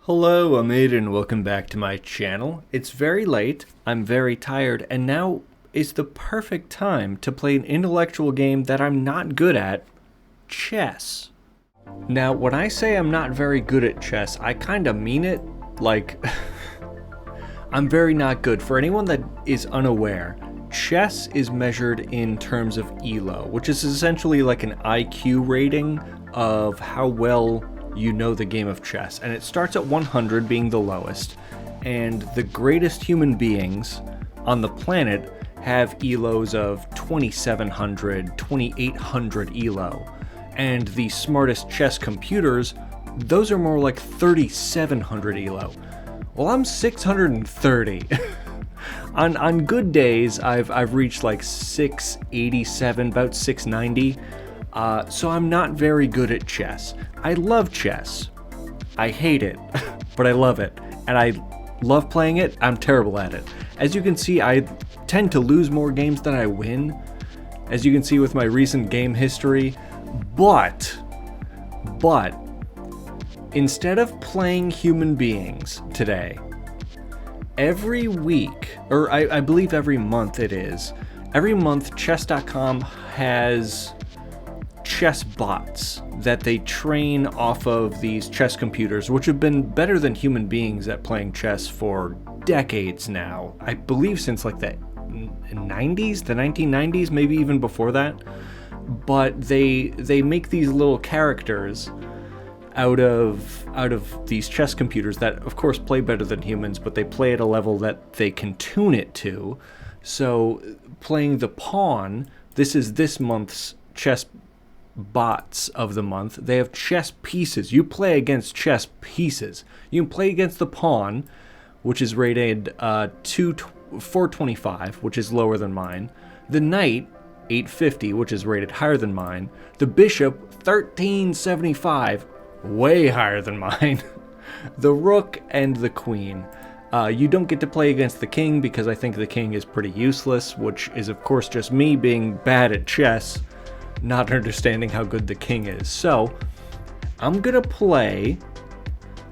Hello, I'm Aiden. Welcome back to my channel. It's very late, I'm very tired, and now is the perfect time to play an intellectual game that I'm not good at, chess. Now, when I say I'm not very good at chess, I kinda mean it. Like, I'm very not good. For anyone that is unaware, chess is measured in terms of ELO, which is essentially like an IQ rating of how well you know the game of chess. And it starts at 100 being the lowest, and the greatest human beings on the planet have ELOs of 2700, 2800 ELO. And the smartest chess computers, those are more like 3700 ELO. Well, I'm 630. On good days, I've reached like 687, about 690. So I'm not very good at chess. I love chess. I hate it, but I love it. And I love playing it. I'm terrible at it. As you can see, I tend to lose more games than I win, as you can see with my recent game history. But, instead of playing human beings today, every week, or I believe every month it is, every month chess.com has chess bots that they train off of these chess computers, which have been better than human beings at playing chess for decades now. I believe since like the 90s, the 1990s, maybe even before that. But they make these little characters out of these chess computers that of course play better than humans, but they play at a level that they can tune it to. So playing the pawn, this is this month's chess bots of the month. They have chess pieces. You play against chess pieces. You can play against the pawn, which is rated 425, which is lower than mine. The knight, 850, which is rated higher than mine. The bishop, 1375, way higher than mine. The rook and the queen. You don't get to play against the king because I think the king is pretty useless, which is of course just me being bad at chess, not understanding how good the king is. So I'm gonna play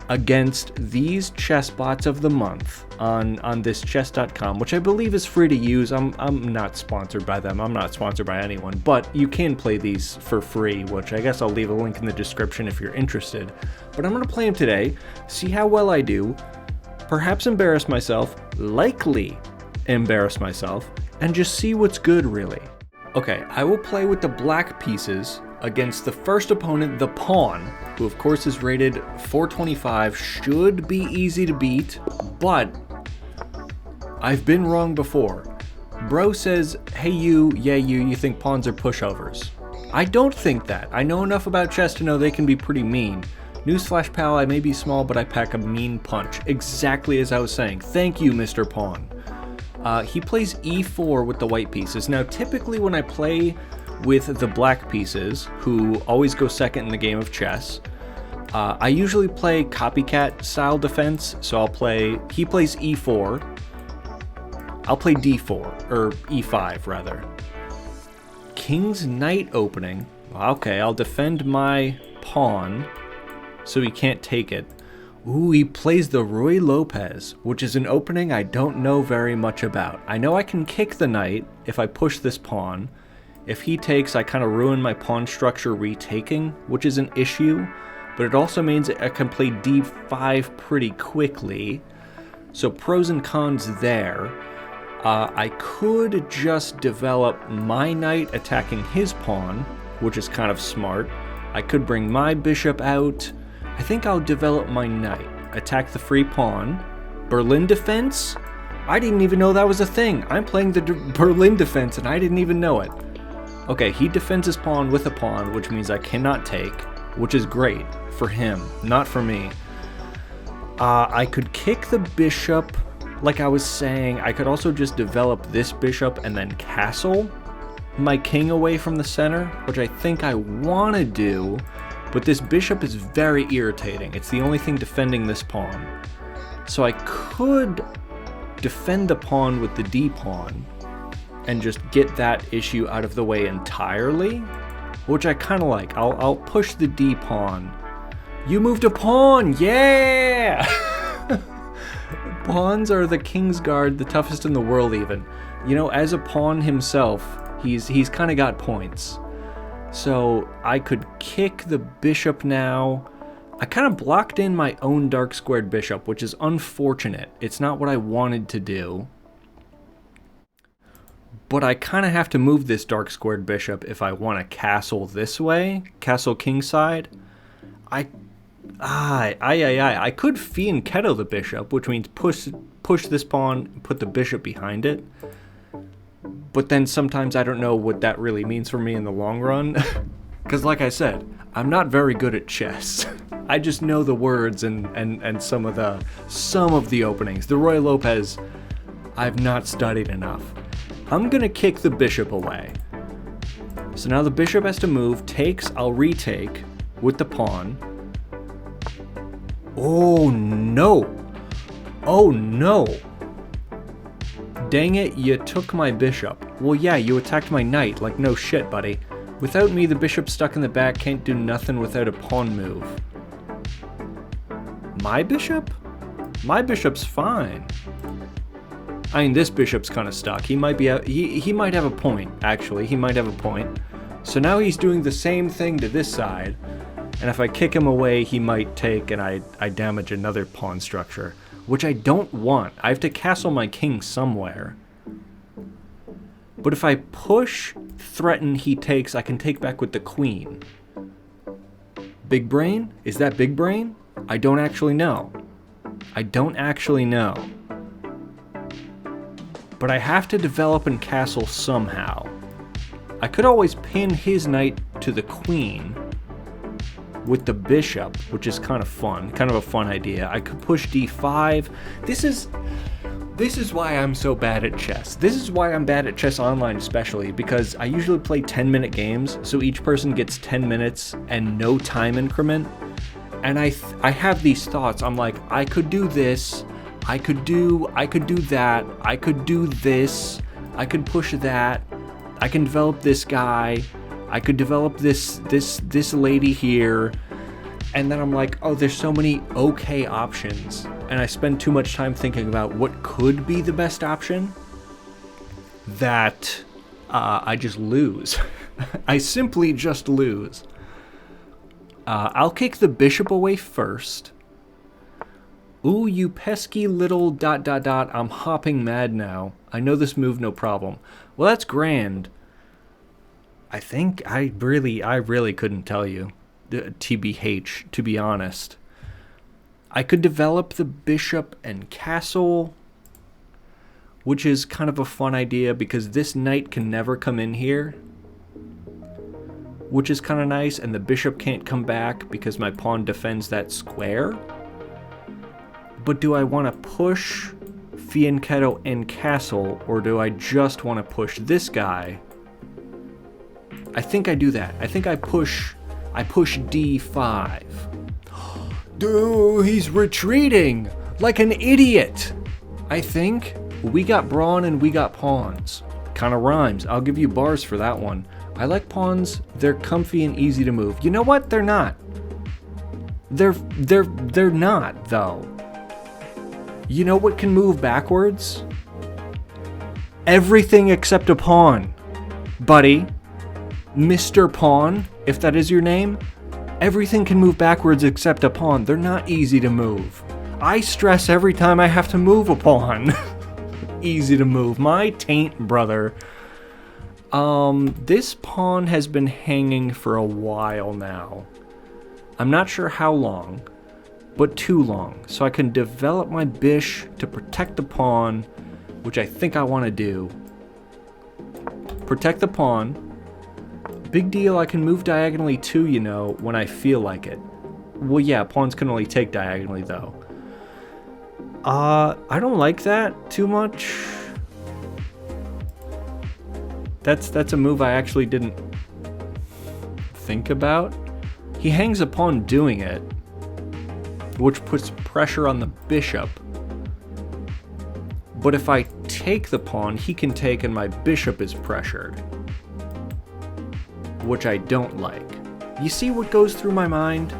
against these chess bots of the month on this chess.com, which I believe is free to use. I'm not sponsored by them. I'm not sponsored by anyone, but you can play these for free, which I guess I'll leave a link in the description if you're interested. But I'm gonna play them today, see how well I do, perhaps embarrass myself, likely embarrass myself, and just see what's good, really. Okay, I will play with the black pieces against the first opponent, the pawn, who of course is rated 425, should be easy to beat, but I've been wrong before. Bro says, hey you think pawns are pushovers. I don't think that. I know enough about chess to know they can be pretty mean. Newsflash pal, I may be small, but I pack a mean punch. Exactly as I was saying. Thank you, Mr. Pawn. He plays e4 with the white pieces. Now, typically when I play with the black pieces, who always go second in the game of chess, I usually play copycat style defense. So he plays e4, I'll play d4, or e5 rather. King's knight opening. Okay, I'll defend my pawn so he can't take it. Ooh, he plays the Ruy Lopez, which is an opening I don't know very much about. I know I can kick the knight if I push this pawn. If he takes, I kind of ruin my pawn structure retaking, which is an issue, but it also means I can play d5 pretty quickly. So pros and cons there. I could just develop my knight attacking his pawn, which is kind of smart. I could bring my bishop out. I think I'll develop my knight, attack the free pawn. Berlin defense? I didn't even know that was a thing. I'm playing the Berlin defense and I didn't even know it. Okay, he defends his pawn with a pawn, which means I cannot take, which is great for him, not for me. I could kick the bishop, like I was saying. I could also just develop this bishop and then castle my king away from the center, which I think I want to do. But this bishop is very irritating. It's the only thing defending this pawn. So I could defend the pawn with the d-pawn and just get that issue out of the way entirely, which I kind of like. I'll push the d-pawn You moved a pawn! Yeah! Pawns are the king's guard, the toughest in the world even. You know, as a pawn himself, he's kind of got points. So I could kick the bishop now. I kind of blocked in my own dark squared bishop, which is unfortunate. It's not what I wanted to do. But I kind of have to move this dark squared bishop if I want to castle this way. Castle kingside. I could fianchetto the bishop, which means push this pawn, put the bishop behind it. But then sometimes I don't know what that really means for me in the long run. Because like I said, I'm not very good at chess. I just know the words and some of the openings. The Roy Lopez, I've not studied enough. I'm gonna kick the bishop away. So now the bishop has to move, takes, I'll retake with the pawn. Oh no! Oh no! Dang it, you took my bishop. Well yeah, you attacked my knight, like no shit, buddy. Without me, the bishop stuck in the back can't do nothing without a pawn move. My bishop? My bishop's fine. I mean, this bishop's kind of stuck. He might be he might have a point, actually. He might have a point. So now he's doing the same thing to this side. And if I kick him away, he might take and I damage another pawn structure, which I don't want. I have to castle my king somewhere. But if I push, threaten, he takes, I can take back with the queen. Big brain? Is that big brain? I don't actually know. I don't actually know. But I have to develop and castle somehow. I could always pin his knight to the queen with the bishop, which is kind of fun, kind of a fun idea. I could push d5. This is why I'm so bad at chess. This is why I'm bad at chess online especially, because I usually play 10-minute games, so each person gets 10 minutes and no time increment. And I have these thoughts. I'm like, I could do this, I could do that, I could do this, I could push that, I can develop this guy, I could develop this lady here, and then I'm like, oh, there's so many okay options, and I spend too much time thinking about what could be the best option that I just lose. I simply just lose. I'll kick the bishop away first. Ooh, you pesky little ... I'm hopping mad now. I know this move no problem. Well, that's grand. I think I really couldn't tell you, TBH, to be honest. I could develop the bishop and castle, which is kind of a fun idea because this knight can never come in here, which is kind of nice, and the bishop can't come back because my pawn defends that square. But do I want to push fianchetto and castle, or do I just want to push this guy? I think I do that. I think I push d5. Dude, he's retreating like an idiot. I think we got brawn and we got pawns. Kind of rhymes. I'll give you bars for that one. I like pawns. They're comfy and easy to move. You know what? They're not. They're not though. You know what can move backwards? Everything except a pawn, buddy. Mr. Pawn, if that is your name, everything can move backwards except a pawn. They're not easy to move. I stress every time I have to move a pawn. Easy to move. My taint brother. This pawn has been hanging for a while now. I'm not sure how long, but too long. So I can develop my bish to protect the pawn, which I think I want to do. Protect the pawn. Big deal, I can move diagonally too, you know, when I feel like it. Well, yeah, pawns can only take diagonally, though. I don't like that too much. That's a move I actually didn't think about. He hangs a pawn doing it, which puts pressure on the bishop. But if I take the pawn, he can take and my bishop is pressured, which I don't like. You see what goes through my mind?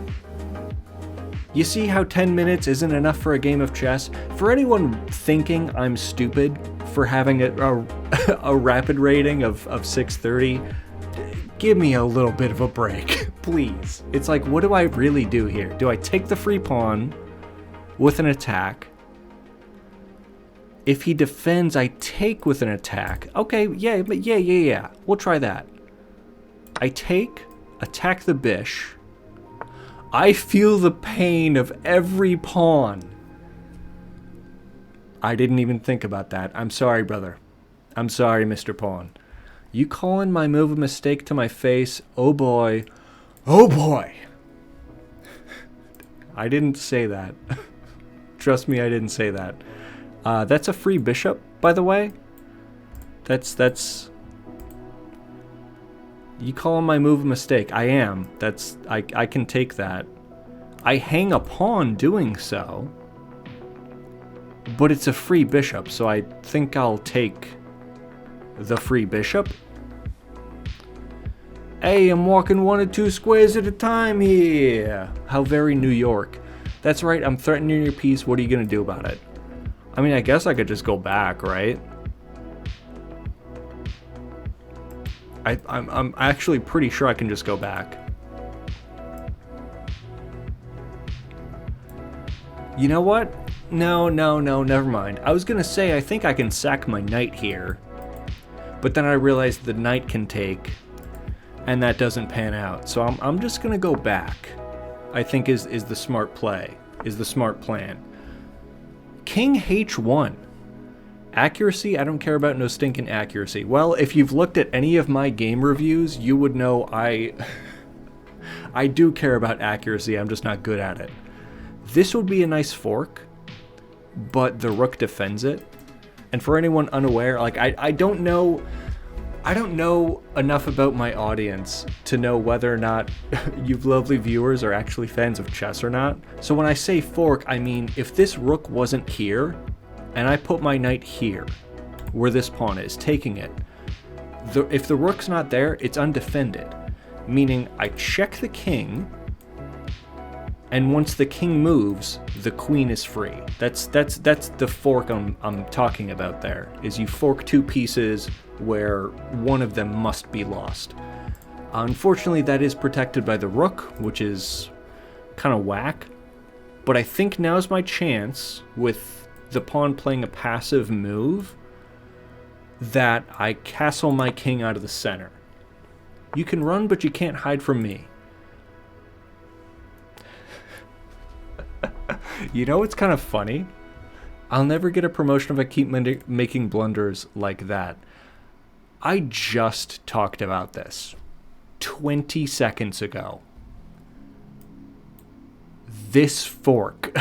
You see how 10 minutes isn't enough for a game of chess? For anyone thinking I'm stupid for having a rapid rating of 630, give me a little bit of a break, please. It's like, what do I really do here? Do I take the free pawn with an attack? If he defends, I take with an attack. Okay, yeah. We'll try that. I take, attack the bish. I feel the pain of every pawn. I didn't even think about that. I'm sorry, brother. I'm sorry, Mr. Pawn. You calling my move a mistake to my face? Oh boy. Oh boy. I didn't say that. Trust me, I didn't say that. That's a free bishop, by the way. That's... You calling my move a mistake? I am. I can take that. I hang a pawn doing so. But it's a free bishop, so I think I'll take the free bishop. Hey, I'm walking 1 or 2 squares at a time here. How very New York. That's right, I'm threatening your peace. What are you gonna do about it? I mean, I guess I could just go back, right? I'm actually pretty sure I can just go back. You know what? No, never mind. I was gonna say I think I can sack my knight here, but then I realized the knight can take, and that doesn't pan out. So I'm just gonna go back. I think is the smart play, is the smart plan. King H1. Accuracy, I don't care about no stinking accuracy. Well, if you've looked at any of my game reviews, you would know I do care about accuracy, I'm just not good at it. This would be a nice fork, but the rook defends it. And for anyone unaware, like I don't know enough about my audience to know whether or not you lovely viewers are actually fans of chess or not. So when I say fork, I mean if this rook wasn't here, and I put my knight here, where this pawn is, taking it, if the rook's not there, it's undefended. Meaning I check the king, and once the king moves, the queen is free. That's the fork I'm talking about there, is you fork 2 pieces where one of them must be lost. Unfortunately, that is protected by the rook, which is kind of whack, but I think now's my chance, with the pawn playing a passive move, that I castle my king out of the center. You can run, but you can't hide from me. You know what's kind of funny? I'll never get a promotion if I keep making blunders like that. I just talked about this 20 seconds ago. This fork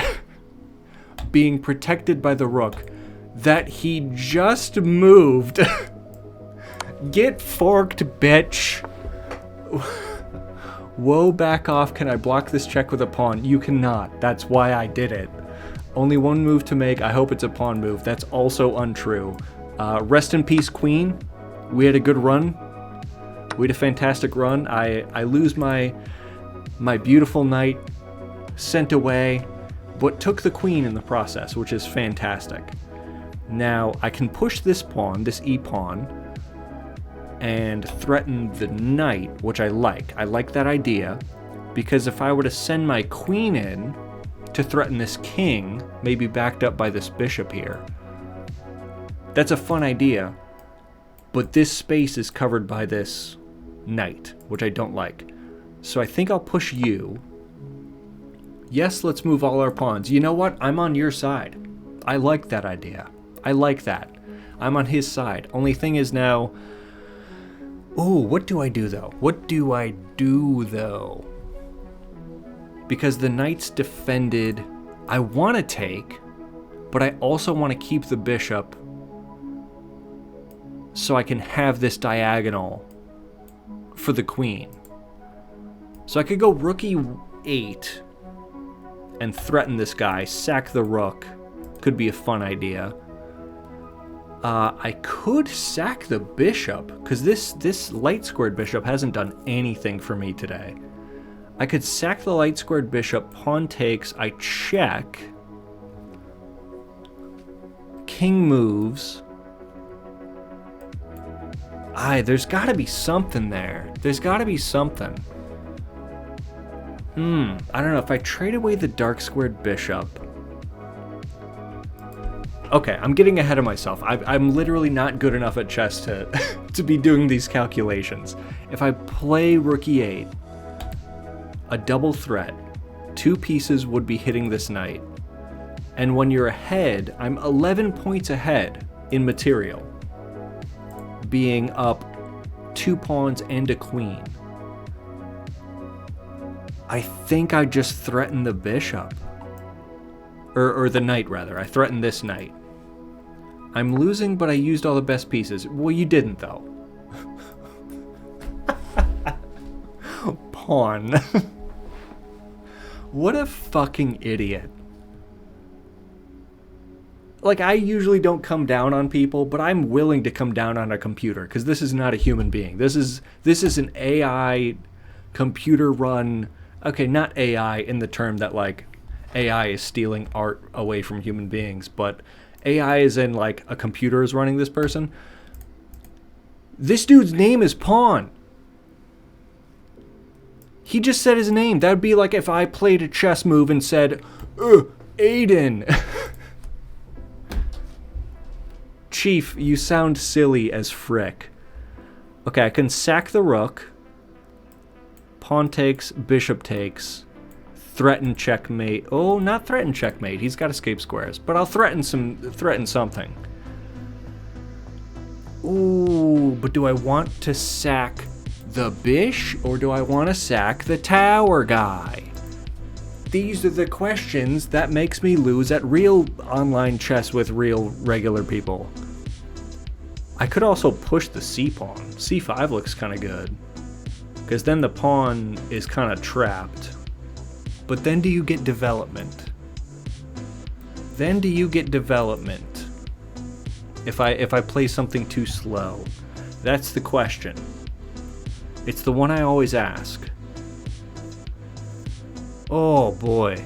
being protected by the rook that he just moved. Get forked, bitch. Whoa, back off. Can I block this check with a pawn? You cannot. That's why I did it. Only one move to make. I hope it's a pawn move. That's also untrue. Rest in peace, queen. We had a good run. We had a fantastic run. I lose my beautiful knight, sent away, but took the queen in the process, which is fantastic. Now, I can push this pawn, this e-pawn, and threaten the knight, which I like. I like that idea, because if I were to send my queen in to threaten this king, maybe backed up by this bishop here, that's a fun idea, but this space is covered by this knight, which I don't like. So I think I'll push you. Yes, let's move all our pawns. You know what? I'm on your side. I like that idea. I like that. I'm on his side. Only thing is now... Ooh, what do I do though? What do I do though? Because the knight's defended. I want to take, but I also want to keep the bishop so I can have this diagonal for the queen. So I could go rook e8 and threaten this guy, sack the rook. Could be a fun idea. I could sack the bishop, because this light squared bishop hasn't done anything for me today. I could sack the light squared bishop, pawn takes, I check. King moves. There's gotta be something there. There's gotta be something. I don't know, if I trade away the dark squared bishop. Okay, I'm getting ahead of myself. I'm literally not good enough at chess to, to be doing these calculations. If I play rook e8, a double threat, 2 pieces would be hitting this knight. And when you're ahead, I'm 11 points ahead in material, being up 2 pawns and a queen. I think I just threatened the bishop. Or the knight, rather. I threatened this knight. I'm losing, but I used all the best pieces. Well, you didn't, though. Pawn. What a fucking idiot. Like, I usually don't come down on people, but I'm willing to come down on a computer, because this is not a human being. This is an AI computer-run... Okay, not AI in the term that, like, AI is stealing art away from human beings, but AI is in, like, a computer is running this person. This dude's name is Pawn. He just said his name. That would be like if I played a chess move and said, Aiden. Chief, you sound silly as frick. Okay, I can sack the rook. Pawn takes, bishop takes. Threaten checkmate. Oh, not threaten checkmate. He's got escape squares. But I'll threaten something. Ooh, but do I want to sack the bish, or do I want to sack the tower guy? These are the questions that makes me lose at real online chess with real regular people. I could also push the c-pawn. c5 looks kind of good, because then the pawn is kind of trapped. But then do you get development? Then do you get development? If I play something too slow? That's the question. It's the one I always ask. Oh boy.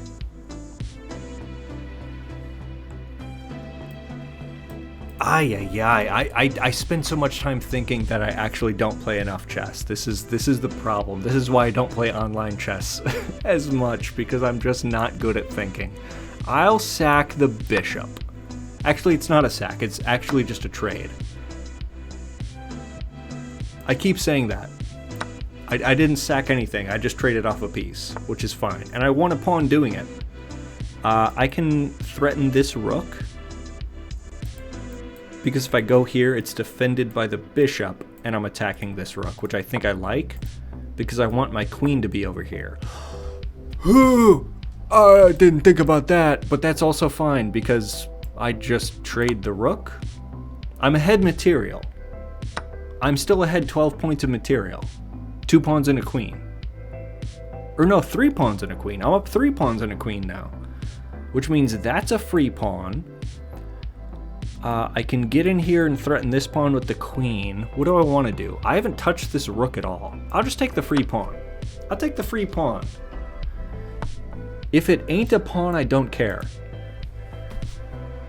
I spend so much time thinking that I actually don't play enough chess. This is the problem. This is why I don't play online chess as much, because I'm just not good at thinking. I'll sack the bishop. Actually, it's not a sack. It's actually just a trade. I keep saying that. I didn't sack anything. I just traded off a piece, which is fine. And I won a pawn doing it. I can threaten this rook, because if I go here, it's defended by the bishop, and I'm attacking this rook, which I think I like, because I want my queen to be over here. I didn't think about that, but that's also fine, because I just trade the rook. I'm ahead material. I'm still ahead 12 points of material. 2 pawns and a queen. Or no, 3 pawns and a queen. I'm up 3 pawns and a queen now, which means that's a free pawn. I can get in here and threaten this pawn with the queen. What do I want to do? I haven't touched this rook at all. I'll just take the free pawn. I'll take the free pawn. If it ain't a pawn, I don't care.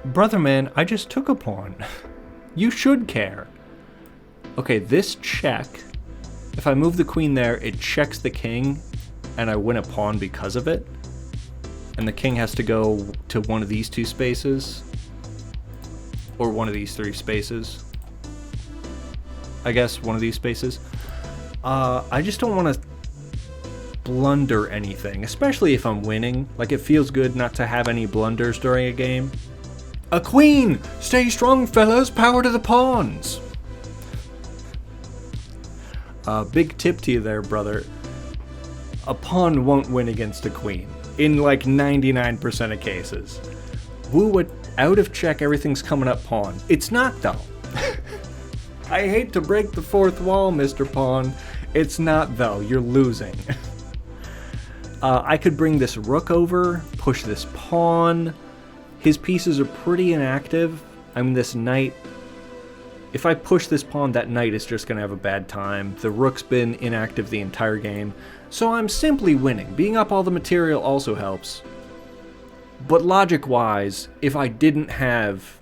Brother man, I just took a pawn. You should care. Okay, this check. If I move the queen there, it checks the king, and I win a pawn because of it. And the king has to go to one of these 2 spaces. Or one of these 3 spaces. I guess one of these spaces. I just don't want to blunder anything, especially if I'm winning. Like, it feels good not to have any blunders during a game. A queen! Stay strong, fellas! Power to the pawns! Big tip to you there, brother. A pawn won't win against a queen. In like 99% of cases. Woo would out of check, everything's coming up pawn. It's not though. I hate to break the 4th wall, Mr. Pawn. It's not though, you're losing. I could bring this rook over, push this pawn. His pieces are pretty inactive. I mean, this knight If I push this pawn, that knight is just going to have a bad time. The rook's been inactive the entire game, so I'm simply winning. Being up all the material also helps. But logic-wise, if I didn't have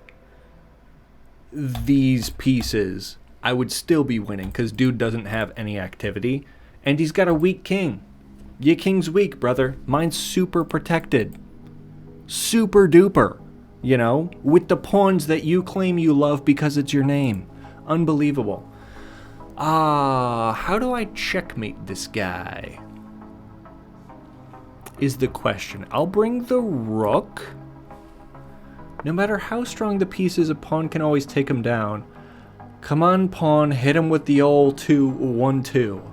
these pieces, I would still be winning, because dude doesn't have any activity, and he's got a weak king. Your king's weak, brother. Mine's super protected. Super duper. You know, with the pawns that you claim you love because it's your name. Unbelievable. How do I checkmate this guy? Is the question. I'll bring the rook. No matter how strong the piece is, a pawn can always take him down. Come on, pawn, hit him with the old 2-1-2.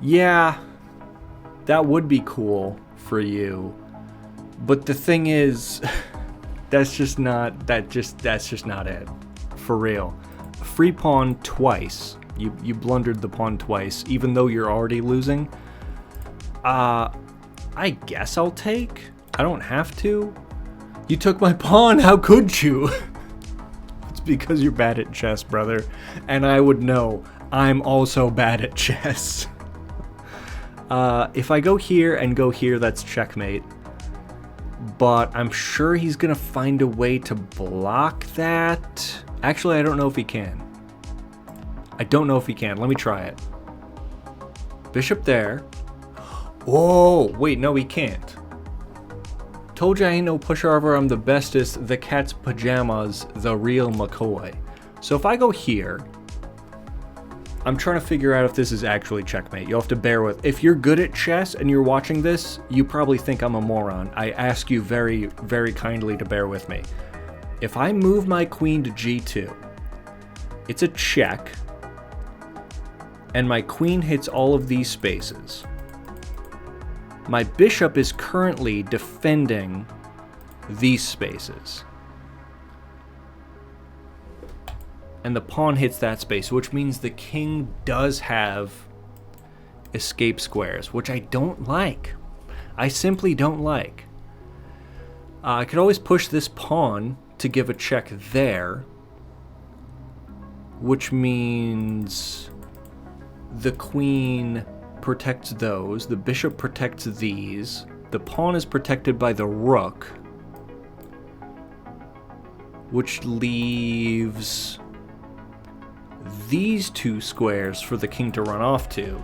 Yeah, that would be cool for you. But the thing is, that's just not it. For real. Free pawn twice. You blundered the pawn twice, even though you're already losing. I guess I'll take. I don't have to. You took my pawn, how could you? It's because you're bad at chess, brother. And I would know. I'm also bad at chess. If I go here and go here, that's checkmate. But I'm sure he's going to find a way to block that. Actually, I don't know if he can. I don't know if he can. Let me try it. Bishop there. Oh, wait, no, he can't. Told you I ain't no pushover, I'm the bestest, the cat's pajamas, the real McCoy. So if I go here, I'm trying to figure out if this is actually checkmate. You'll have to bear with. If you're good at chess and you're watching this, you probably think I'm a moron. I ask you very, very kindly to bear with me. If I move my queen to g2, it's a check, and my queen hits all of these spaces. My bishop is currently defending these spaces. And the pawn hits that space, which means the king does have escape squares, which I don't like. I simply don't like. I could always push this pawn to give a check there, which means the queen protects those, the bishop protects these, the pawn is protected by the rook, which leaves these two squares for the king to run off to.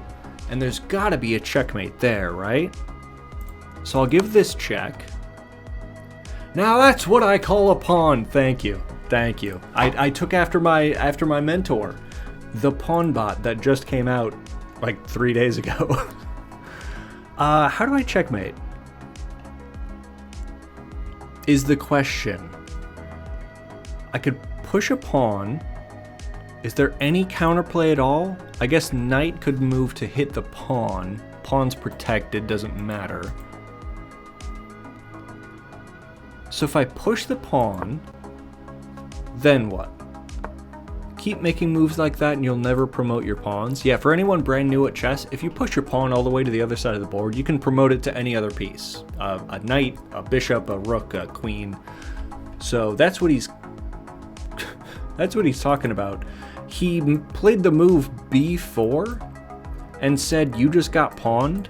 And there's gotta be a checkmate there, right? So I'll give this check. Now that's what I call a pawn. Thank you. Thank you. I took after my mentor, the pawn bot that just came out like 3 days ago. How do I checkmate? Is the question. I could push a pawn. Is there any counterplay at all? I guess knight could move to hit the pawn. Pawn's protected, doesn't matter. So if I push the pawn, then what? Keep making moves like that and you'll never promote your pawns. Yeah, for anyone brand new at chess, if you push your pawn all the way to the other side of the board, you can promote it to any other piece. A knight, a bishop, a rook, a queen. So that's what he's talking about. He played the move b4 and said you just got pawned,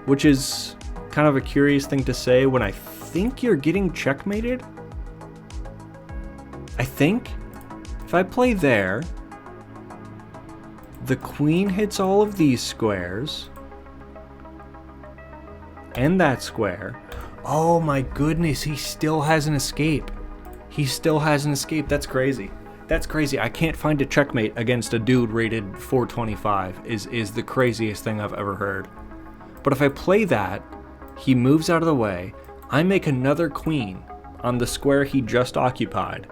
which is kind of a curious thing to say when I think you're getting checkmated. I think. If I play there, the queen hits all of these squares and that square. Oh my goodness, he still has an escape. He still has an escape. That's crazy. That's crazy. I can't find a checkmate against a dude rated 425 is the craziest thing I've ever heard. But if I play that, he moves out of the way. I make another queen on the square he just occupied.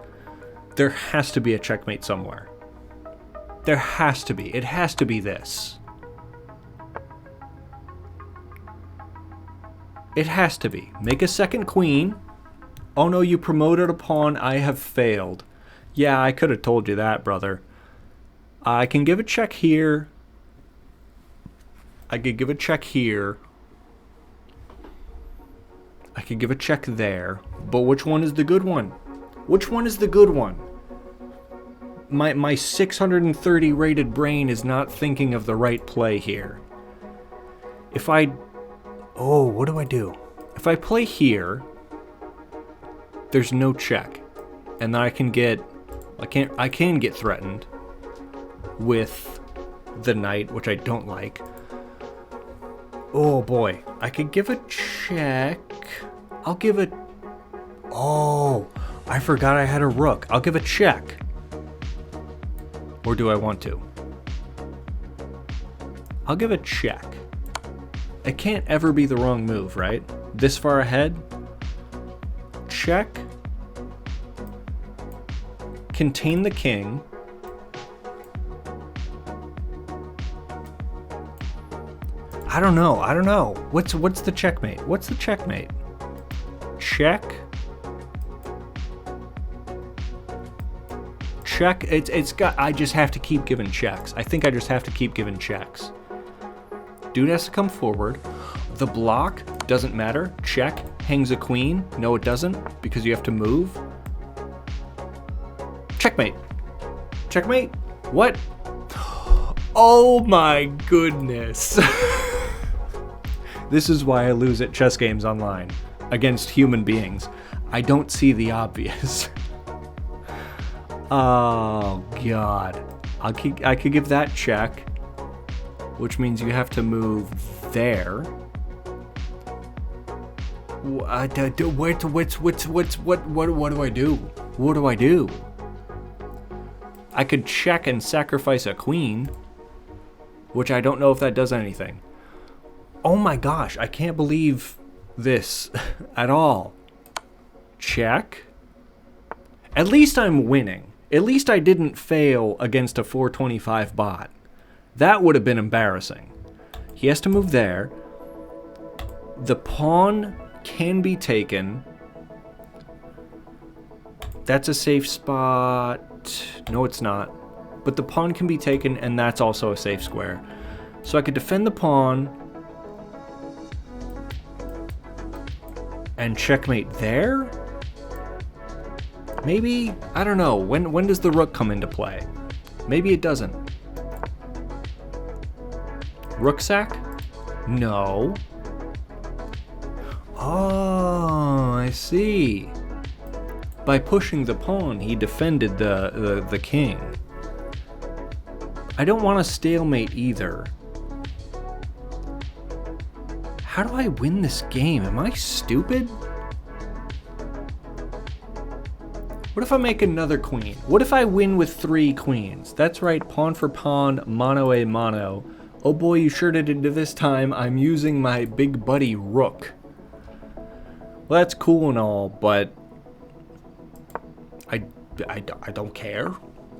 There has to be a checkmate somewhere. There has to be. It has to be this. It has to be. Make a second queen. Oh no, you promoted a pawn. I have failed. Yeah, I could have told you that, brother. I can give a check here. I could give a check here. I could give a check there. But which one is the good one? Which one is the good one? my 630 rated brain is not thinking of the right play here. If I... Oh, what do I do? If I play here, there's no check. And then I can get... I can get threatened with the knight, which I don't like. Oh boy, I could give a check. I'll give it... Oh, I forgot I had a rook. I'll give a check. Or do I want to? I'll give a check. It can't ever be the wrong move, right? This far ahead? Check. Contain the king. I don't know. What's the checkmate? What's the checkmate? Check. Check. It's got... I just have to keep giving checks. I think I just have to keep giving checks. Dude has to come forward. The block doesn't matter. Check. Hangs a queen. No, it doesn't, because you have to move. Checkmate. Checkmate? What? Oh my goodness. This is why I lose at chess games online against human beings. I don't see the obvious. Oh god. I could give that check, which means you have to move there. What do I do? What do I do? I could check and sacrifice a queen, which I don't know if that does anything. Oh my gosh, I can't believe this at all. Check. At least I'm winning. At least I didn't fail against a 425 bot. That would have been embarrassing. He has to move there. The pawn can be taken. That's a safe spot. No, it's not. But the pawn can be taken, and that's also a safe square. So I could defend the pawn and checkmate there? Maybe? I don't know. When does the rook come into play? Maybe it doesn't. Rook sack? No. Oh, I see. By pushing the pawn, he defended the king. I don't want a stalemate either. How do I win this game? Am I stupid? What if I make another queen? What if I win with 3 queens? That's right, pawn for pawn, mano a mano. Oh boy, you sure did it this time. I'm using my big buddy rook. Well, that's cool and all, but I don't care.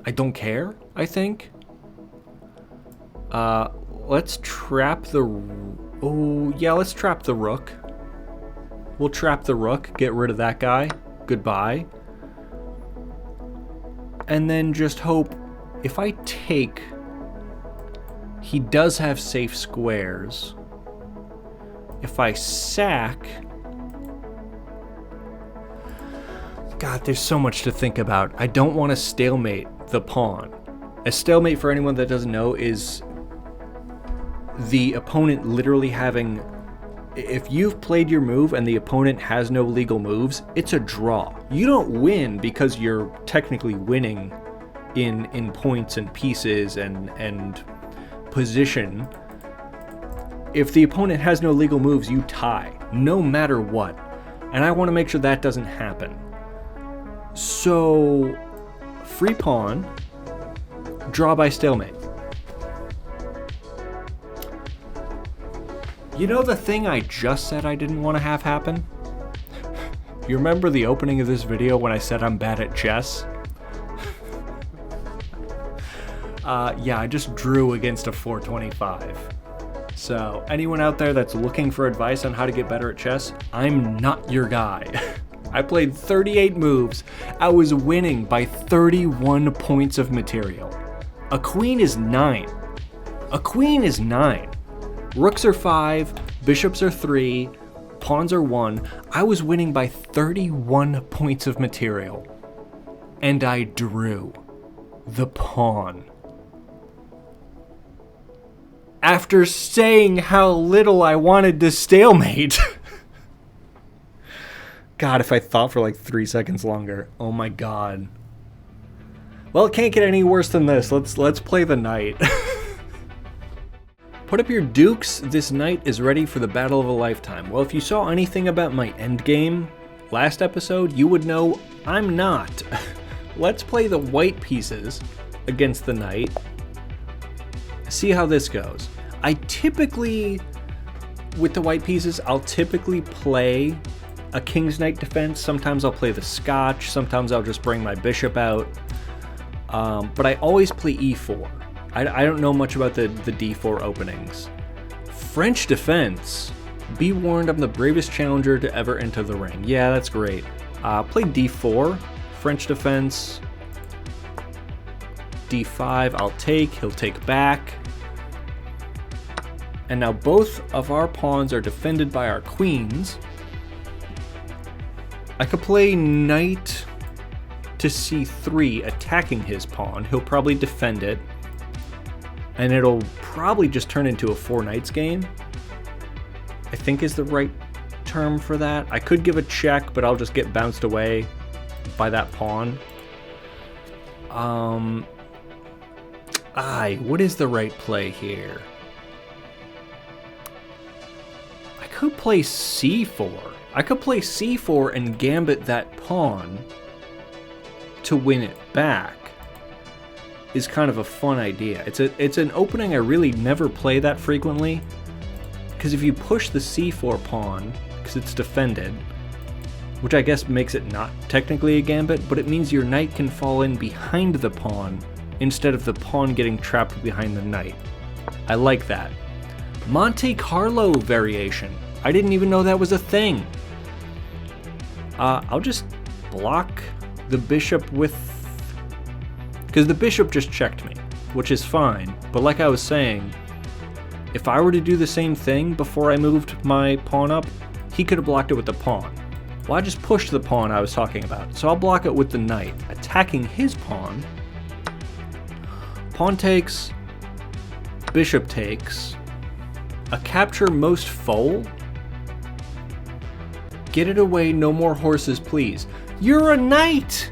I don't care, I think. Let's trap the... Oh, yeah, let's trap the rook. We'll trap the rook, get rid of that guy. Goodbye. And then just hope, if I take... He does have safe squares. If I sack... God, there's so much to think about. I don't want to stalemate the pawn. A stalemate, for anyone that doesn't know, is the opponent literally having... If you've played your move and the opponent has no legal moves, it's a draw. You don't win because you're technically winning in points and pieces and position. If the opponent has no legal moves, you tie, no matter what. And I want to make sure that doesn't happen. So, free pawn, draw by stalemate. You know the thing I just said I didn't want to have happen? You remember the opening of this video when I said I'm bad at chess? Yeah, I just drew against a 425. So, anyone out there that's looking for advice on how to get better at chess, I'm not your guy. I played 38 moves. I was winning by 31 points of material. A queen is 9. A queen is 9. Rooks are 5, bishops are 3, pawns are 1. I was winning by 31 points of material. And I drew. the pawn. After saying how little I wanted to stalemate. God, if I thought for like 3 seconds longer. Oh my god. Well, it can't get any worse than this. Let's play the knight. Put up your dukes. This knight is ready for the battle of a lifetime. Well, if you saw anything about my endgame last episode, you would know I'm not. Let's play the white pieces against the knight. See how this goes. I typically, with the white pieces, I'll typically play a King's Knight defense. Sometimes I'll play the Scotch. Sometimes I'll just bring my bishop out. But I always play e4. I don't know much about the d4 openings. French defense. Be warned, I'm the bravest challenger to ever enter the ring. Yeah, that's great. Play d4. French defense. d5, I'll take. He'll take back. And now both of our pawns are defended by our queens. I could play knight to c3, attacking his pawn. He'll probably defend it. And it'll probably just turn into a 4 knights game, I think is the right term for that. I could give a check, but I'll just get bounced away by that pawn. What is the right play here? I could play c4. I could play c4 and gambit that pawn to win it back. Is kind of a fun idea. It's an opening I really never play that frequently, because if you push the c4 pawn, because it's defended, which I guess makes it not technically a gambit, but it means your knight can fall in behind the pawn instead of the pawn getting trapped behind the knight. I like that. Monte Carlo variation. I didn't even know that was a thing. I'll just block the bishop with... because the bishop just checked me, which is fine, but like I was saying, if I were to do the same thing before I moved my pawn up, he could have blocked it with the pawn. Well, I just pushed the pawn I was talking about, so I'll block it with the knight, attacking his pawn. Pawn takes, bishop takes, a capture most foal. Get it away, no more horses, please. You're a knight!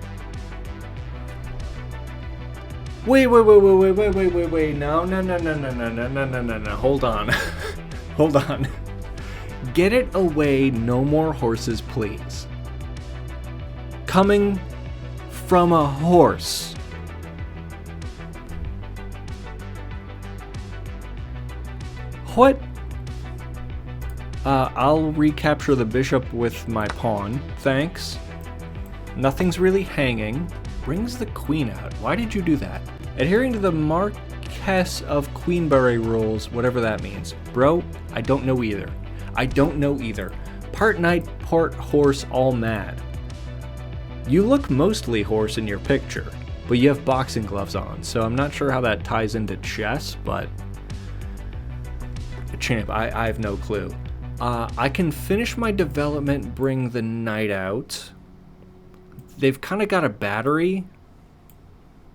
Wait, no, hold on. Hold on. Get it away, no more horses, please. Coming from a horse. What? I'll recapture the bishop with my pawn, thanks. Nothing's really hanging. Brings the queen out. Why did you do that? Adhering to the Marquess of Queenberry rules, whatever that means. Bro, I don't know either. Part knight, part horse, all mad. You look mostly horse in your picture, but you have boxing gloves on, so I'm not sure how that ties into chess, but... Champ, I have no clue. I can finish my development, bring the knight out. They've kind of got a battery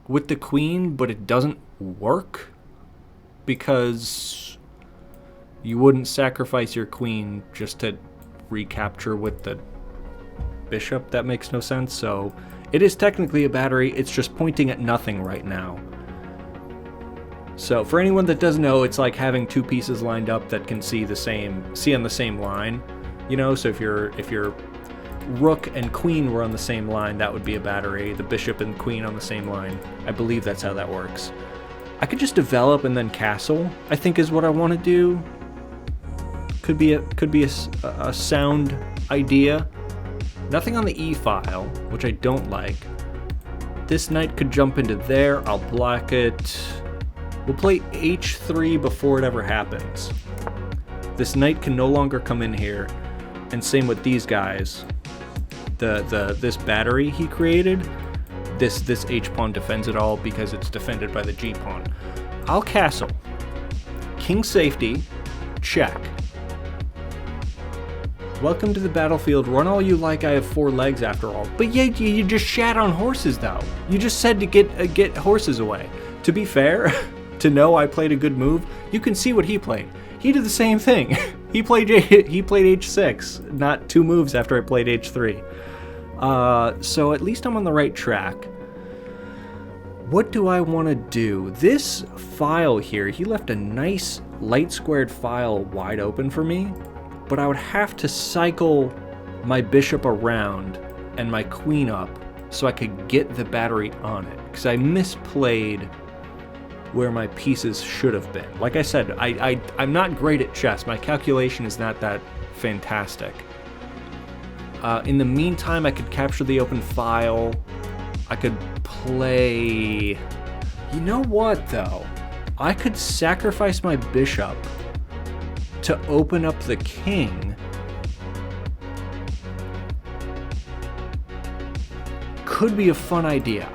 with the queen, but it doesn't work because you wouldn't sacrifice your queen just to recapture with the bishop. That makes no sense. So it is technically a battery. It's just pointing at nothing right now. So for anyone that doesn't know, it's like having two pieces lined up that can see on the same line. You know, so if your rook and queen were on the same line, that would be a battery. The bishop and queen on the same line. I believe that's how that works. I could just develop and then castle, I think is what I want to do. Could be a sound idea. Nothing on the e file, which I don't like. This knight could jump into there. I'll block it. We'll play h3 before it ever happens. This knight can no longer come in here. And same with these guys. This battery he created, this h-pawn defends it all because it's defended by the g-pawn. I'll castle. King safety, check. Welcome to the battlefield. Run all you like. I have 4 legs after all. But yeah, you just shat on horses though. You just said to get horses away. To be fair, to know I played a good move, you can see what he played. He did the same thing. He played h6, not 2 moves after I played h3. So at least I'm on the right track. What do I want to do? This file here, he left a nice light squared file wide open for me, but I would have to cycle my bishop around and my queen up so I could get the battery on it, because I misplayed where my pieces should have been. Like I said, I'm not great at chess. My calculation is not that fantastic. In the meantime, I could capture the open file. I could play... You know what, though? I could sacrifice my bishop to open up the king. Could be a fun idea.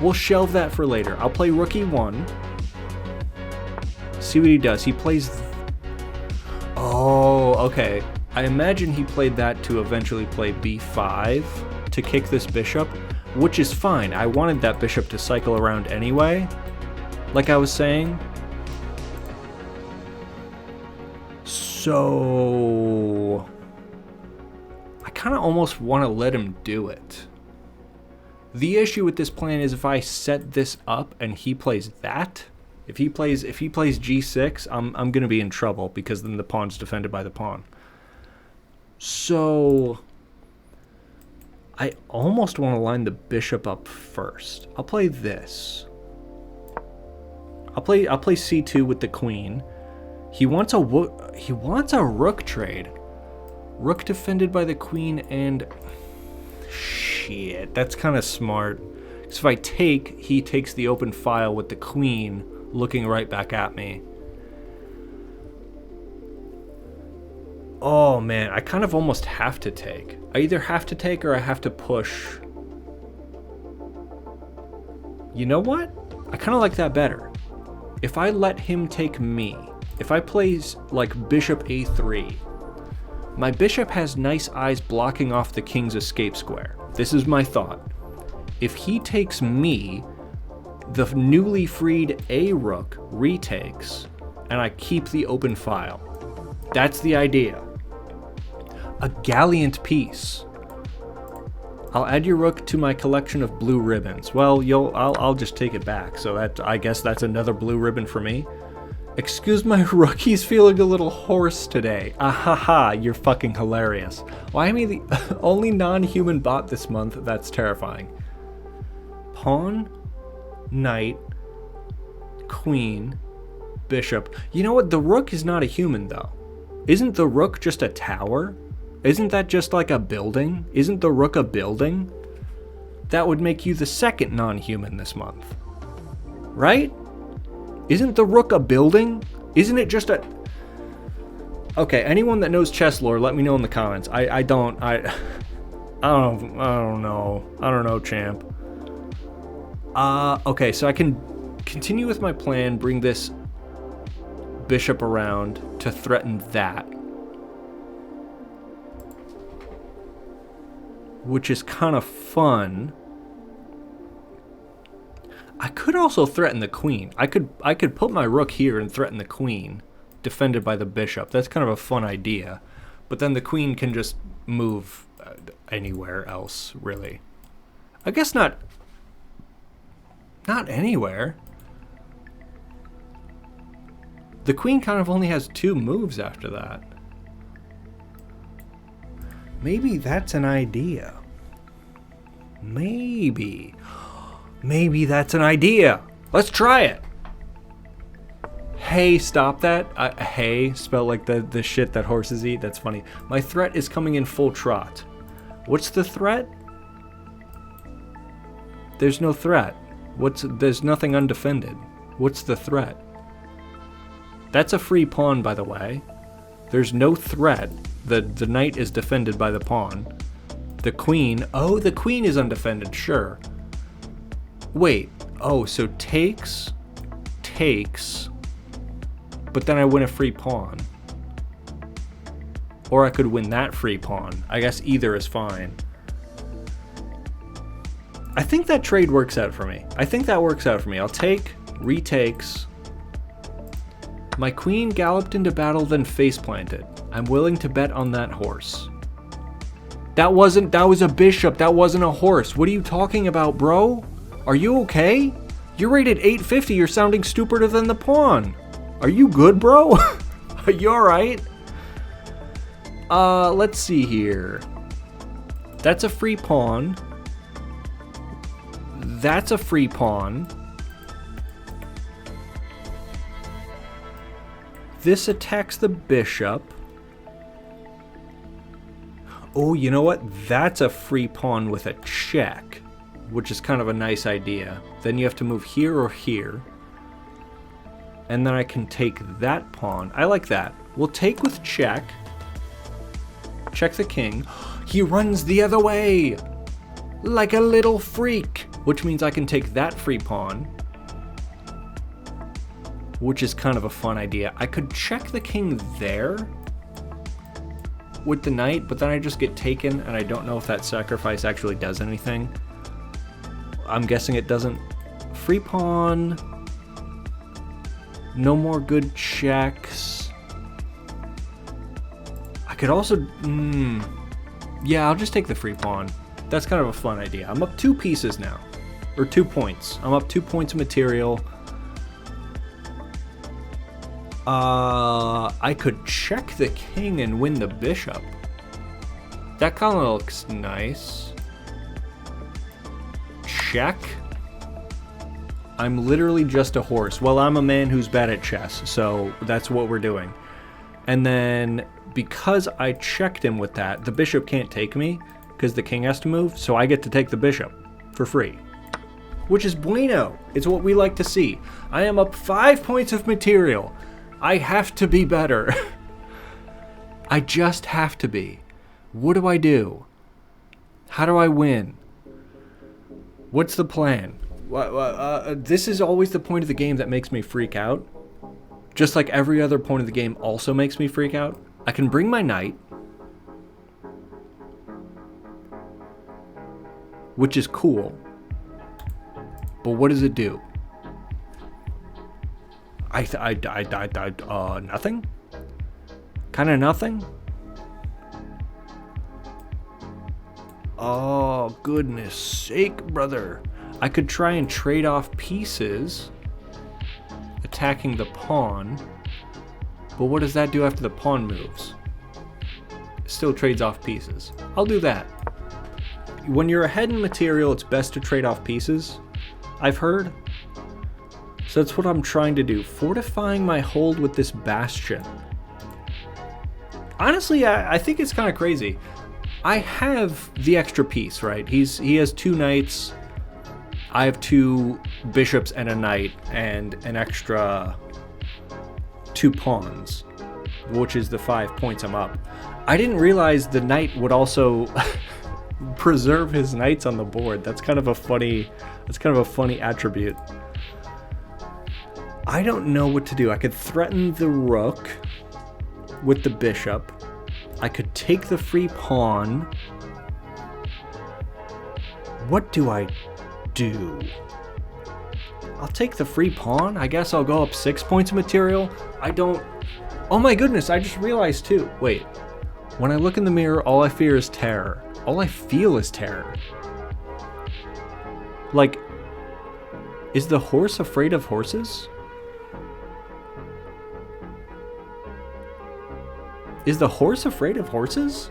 We'll shelve that for later. I'll play rook e1. See what he does. He plays... Oh, okay. I imagine he played that to eventually play b5 to kick this bishop, which is fine. I wanted that bishop to cycle around anyway, like I was saying. So... I kind of almost want to let him do it. The issue with this plan is if I set this up and he plays that, if he plays g6, I'm going to be in trouble, because then the pawn's defended by the pawn. So I almost want to line the bishop up first. I'll play this. I'll play c2 with the queen. He wants a rook trade. Rook defended by the queen, and shit, that's kind of smart. Because if I take, he takes the open file with the queen looking right back at me. Oh man, I kind of almost have to take. I either have to take or I have to push. You know what? I kind of like that better. If I let him take me, if I play like bishop a3, my bishop has nice eyes blocking off the king's escape square. This is my thought. If he takes me, the newly freed a rook retakes, and I keep the open file. That's the idea. A gallant piece. I'll add your rook to my collection of blue ribbons. Well, I'll just take it back. So I guess that's another blue ribbon for me. Excuse my rook, he's feeling a little hoarse today. Ahaha, you're fucking hilarious. Why am I the only non-human bot this month? That's terrifying. Pawn, knight, queen, bishop. You know what? The rook is not a human, though. Isn't the rook just a tower? Isn't that just like a building? Isn't the rook a building? That would make you the second non-human this month. Right? Isn't the rook a building? Isn't it just a... Okay, anyone that knows chess lore, let me know in the comments. I don't know, champ. Okay, so I can continue with my plan, bring this bishop around to threaten that. Which is kind of fun. I could also threaten the queen. I could put my rook here and threaten the queen, defended by the bishop. That's kind of a fun idea. But then the queen can just move anywhere else, really. I guess not anywhere. The queen kind of only has 2 moves after that. Maybe that's an idea. Maybe that's an idea. Let's try it. Hey, stop that. Hey, spelled like the shit that horses eat. That's funny. My threat is coming in full trot. What's the threat? There's no threat. There's nothing undefended. What's the threat? That's a free pawn, by the way. There's no threat. The knight is defended by the pawn. The queen... Oh, the queen is undefended, sure. Wait. Oh, so takes... But then I win a free pawn. Or I could win that free pawn. I guess either is fine. I think that trade works out for me. I'll take, retakes. My queen galloped into battle, then face planted. I'm willing to bet on that horse. That was a bishop. That wasn't a horse. What are you talking about, bro? Are you okay? You're rated 850. You're sounding stupider than the pawn. Are you good, bro? Are you alright? Let's see here. That's a free pawn. That's a free pawn. This attacks the bishop. Oh, you know what? That's a free pawn with a check, which is kind of a nice idea. Then you have to move here or here. And then I can take that pawn. I like that. We'll take with check. Check the king. He runs the other way like a little freak, which means I can take that free pawn, which is kind of a fun idea. I could check the king there with the knight, but then I just get taken, and I don't know if that sacrifice actually does anything. I'm guessing it doesn't. Free pawn. No more good checks. I could also... yeah, I'll just take the free pawn. That's kind of a fun idea. I'm up 2 pieces now. Or 2 points. I'm up 2 points of material. I could check the king and win the bishop. That kind of looks nice. Check. I'm literally just a horse. Well, I'm a man who's bad at chess, so that's what we're doing. And then, because I checked him with that, the bishop can't take me, because the king has to move, so I get to take the bishop for free. Which is bueno. It's what we like to see. I am up 5 points of material. I have to be better. I just have to be. What do I do? How do I win? What's the plan? This is always the point of the game that makes me freak out. Just like every other point of the game also makes me freak out. I can bring my knight, which is cool. But what does it do? Nothing? Kind of nothing? Oh, goodness sake, brother. I could try and trade off pieces, attacking the pawn. But what does that do after the pawn moves? It still trades off pieces. I'll do that. When you're ahead in material, it's best to trade off pieces, I've heard. So that's what I'm trying to do. Fortifying my hold with this bastion. Honestly, I think it's kind of crazy. I have the extra piece, right? He has 2 knights. I have 2 bishops and a knight, and an extra 2 pawns, which is the 5 points I'm up. I didn't realize the knight would also preserve his knights on the board. That's kind of a funny attribute. I don't know what to do. I could threaten the rook with the bishop. I could take the free pawn. What do I do? I'll take the free pawn. I guess I'll go up 6 points of material. Oh my goodness, I just realized too. Wait, when I look in the mirror, all I fear is terror. All I feel is terror. Like, is the horse afraid of horses? Is the horse afraid of horses?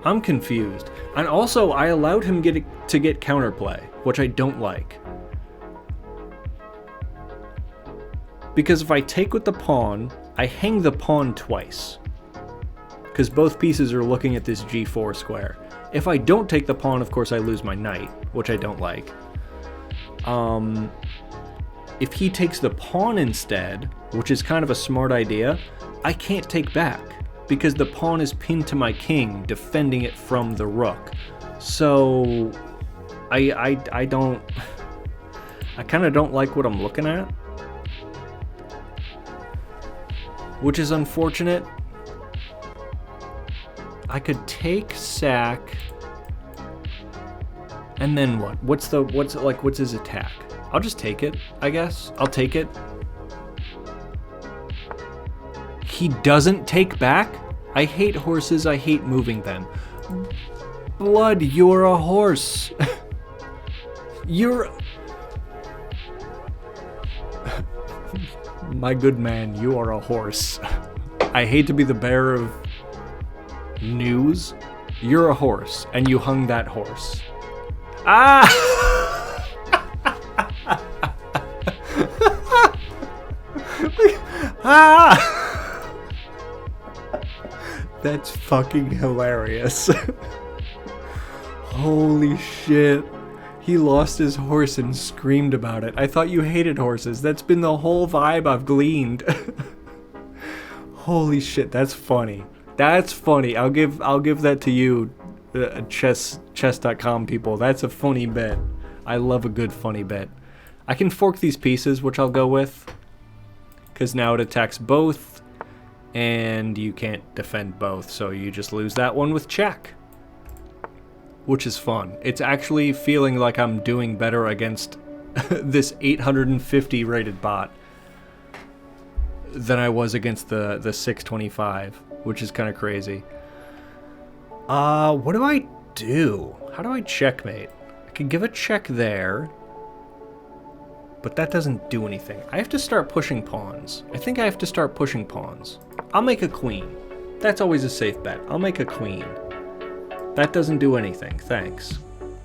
I'm confused. And also, I allowed him to get counterplay, which I don't like. Because if I take with the pawn, I hang the pawn twice. Because both pieces are looking at this g4 square. If I don't take the pawn, of course I lose my knight, which I don't like. If he takes the pawn instead, which is kind of a smart idea, I can't take back. Because the pawn is pinned to my king, defending it from the rook. So, I kind of don't like what I'm looking at. which is unfortunate. I could take sack, and then what? What's his attack? I'll just take it, I guess. I'll take it. He doesn't take back? I hate horses, I hate moving them. Blood, you're a horse. You're... My good man, you are a horse. I hate to be the bearer of news. You're a horse, and you hung that horse. Ah! Ah! That's fucking hilarious. Holy shit. He lost his horse and screamed about it. I thought you hated horses. That's been the whole vibe I've gleaned. Holy shit, that's funny. That's funny. I'll give that to you, chess.com people. That's a funny bit. I love a good funny bit. I can fork these pieces, which I'll go with, because now it attacks both, and you can't defend both, so you just lose that one with check, which is fun. It's actually feeling like I'm doing better against this 850 rated bot than I was against the 625, which is kind of crazy. What do I do? How do I checkmate? I can give a check there, but that doesn't do anything. I have to start pushing pawns. I think I have to start pushing pawns. I'll make a queen. That's always a safe bet. I'll make a queen. That doesn't do anything, thanks.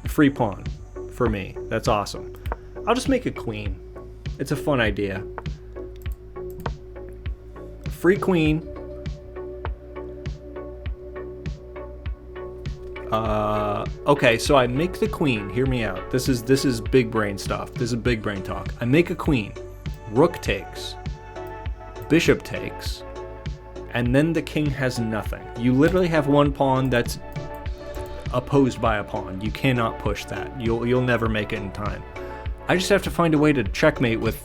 Free pawn for me. That's awesome. I'll just make a queen. It's a fun idea. Free queen. Okay, so I make the queen. Hear me out. This is big brain stuff. This is big brain talk. I make a queen. Rook takes. Bishop takes. And then the king has nothing. You literally have one pawn that's opposed by a pawn. You cannot push that. You'll never make it in time. I just have to find a way to checkmate with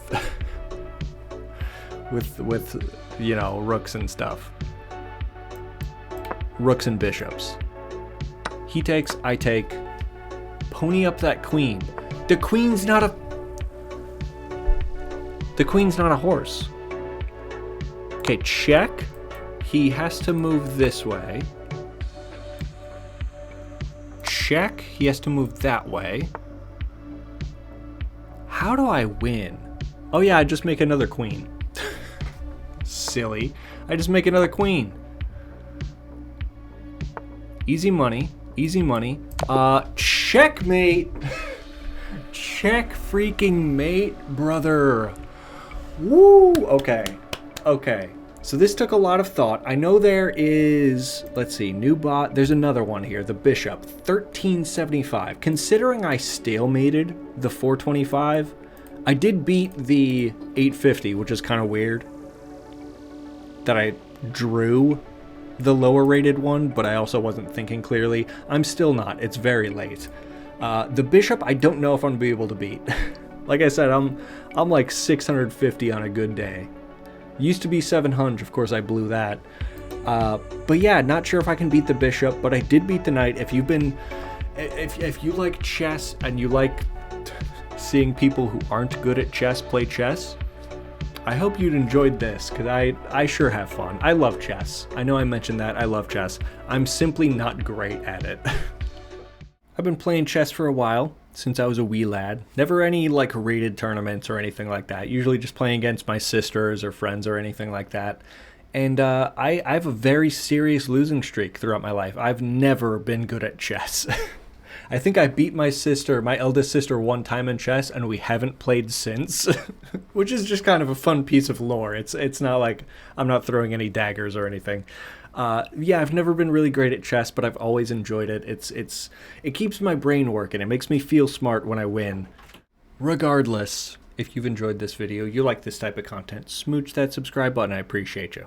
with you know, rooks and stuff. Rooks and bishops. He takes, I take. Pony up that queen. The queen's not a horse. Okay, check. He has to move this way. Check. He has to move that way. How do I win? Oh yeah, I just make another queen. Silly. I just make another queen. Easy money. Easy money. Checkmate. Check freaking mate, brother. Woo! Okay. Okay. So this took a lot of thought. I know there is, let's see, new bot. There's another one here, the bishop, 1375. Considering I stalemated the 425, I did beat the 850, which is kind of weird that I drew the lower rated one, but I also wasn't thinking clearly. I'm still not. It's very late. The bishop, I don't know if I'm gonna be able to beat. Like I said, I'm like 650 on a good day. Used to be 700, of course I blew that. But yeah, not sure if I can beat the bishop, but I did beat the knight. If you like chess and you like seeing people who aren't good at chess play chess, I hope you'd enjoyed this, because I sure have fun. I love chess. I know I mentioned that. I love chess. I'm simply not great at it. I've been playing chess for a while, since I was a wee lad. Never any like rated tournaments or anything like that. Usually just playing against my sisters or friends or anything like that. And I have a very serious losing streak throughout my life. I've never been good at chess. I think I beat my sister, my eldest sister, one time in chess, and we haven't played since, which is just kind of a fun piece of lore. It's not like I'm not throwing any daggers or anything. Yeah, I've never been really great at chess, but I've always enjoyed it. It keeps my brain working. It makes me feel smart when I win. Regardless, if you've enjoyed this video, you like this type of content, smooch that subscribe button. I appreciate you.